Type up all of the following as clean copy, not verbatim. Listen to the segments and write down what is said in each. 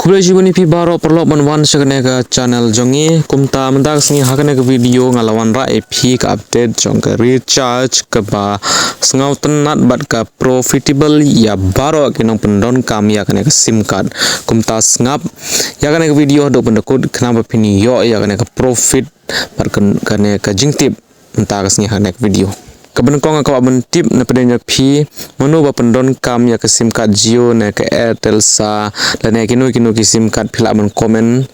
Kublai jibuni pi baro perlo banwan sakane ka channel jongi kumta mendak singi hakane ka video ngalawan ra ep ka update jong ka recharge ka ba sngau tenat bat ka profitable ya baro kinong pendon kam ya kane ka sim card kumta ngap ya kane ka video do pendekut kenapa pini yo ya kane ka profit bat kane ka jingtip entah ka singi hakane ka video Kebenkong aku mentip na pedenya pi menu ba pendon kam ya ke sim card Jio na ke Airtel sa dan ya kinu ki sim card pila men komen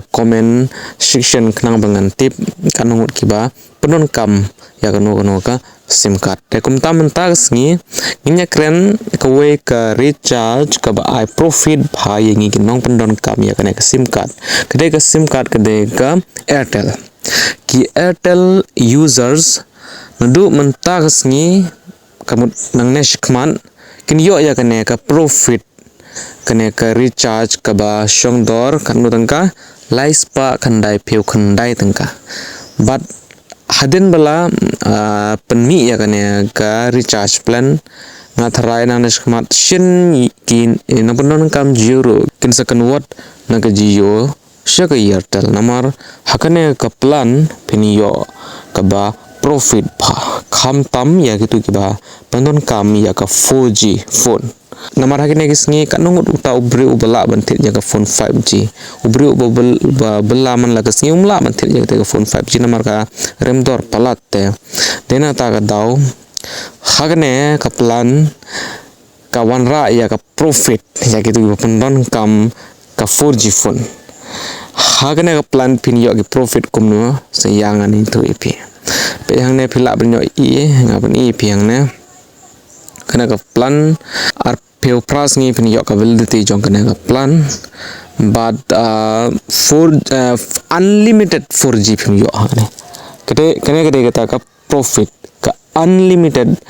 komen section kenang bangan tip kanungut kiba pendon kam ya kanu ka sim card te kum ta mentar sngi nginya kren ke we ke recharge ke ba I profit ba yengi kinong pendon kam ya ke sim card kede ke sim card kede ke Airtel ki Airtel users Nadu mentah sengi kamu nang neshkman kini yo ya kene ka profit kene ka recharge ka ba shong dor kanu tangka laispa khandai pheu khandai tangka but hadin bala penmi ya kene ka recharge plan ngatharai nang neshkmat shin kin na pendon kam Jio kin sa convert na ka Jio sya ka Airtel namar hakane ka plan pini yo ka ba profit pa kam tam ya gitu kiba pendon kami ya ka 4G phone namar hakine kisngi kanungut uta ubri ubala bantit ya ka phone 5G ubri ubala man la kisngi umla bantit ya ka phone 5G namar ka remdor palat te dena ta ka daw hakane ka plan ka wanra ya ka profit ya gitu pendon kam ka 4G phone hakane ka plan pin yo ki profit kumno sayangan itu ipi pe yang ne phila bnyo I ngapan I piang ne kana ka plan ar peu pras ngi pin yo ka validity jong kana ka plan but unlimited 4G pin yo ne kede kata ka profit ka unlimited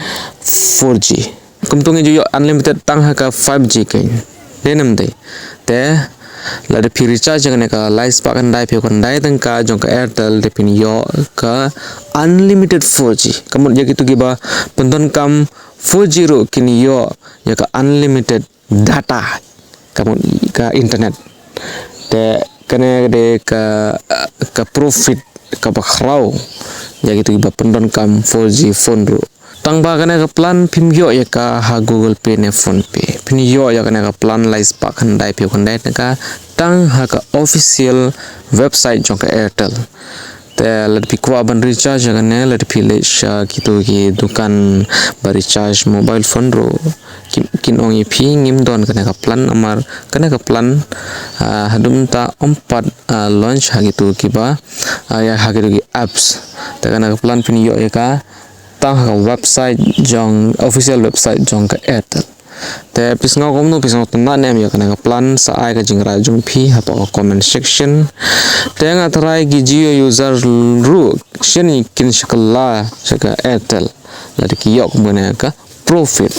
4G kumtungi jo yo unlimited tang ha ka 5G kain denam dei te lada pi recharge kane ka lights pa kan dai phe kan dai tang ka jong ka Airtel de pin yo ka unlimited 4G kamu ya gitu giba pendon kam 4G ro kini yo ya ka unlimited data kamu ka internet de kane de ka profit ka bakhrau ya gitu giba pendon kam 4G phone ro tang ba kane ka plan pim yo ya ka ha Google Pay ne Phone Pay pin yo ya kane ka plan lights pa kan dai phe kan dai ka tang ha ka official website jong ka Airtel te lad pi kwa ban recharge kane lad pi le sha gitu ki dukan ba recharge mobile phone ro kin ong pi ngim don kane ka plan amar kane ka plan hadum ta ompat launch ha gitu ki ba ya ha gitu ki apps te kane ka plan pin yo ya ka tang ha website jong official website jong ka Airtel te pisngau komno pisngau tna nem ya kana ka plan sa ai ka jingra jong phi ha to comment section te nga trai gi Jio user ru sheni kin shakala shaka Airtel la ki yok bone ka profit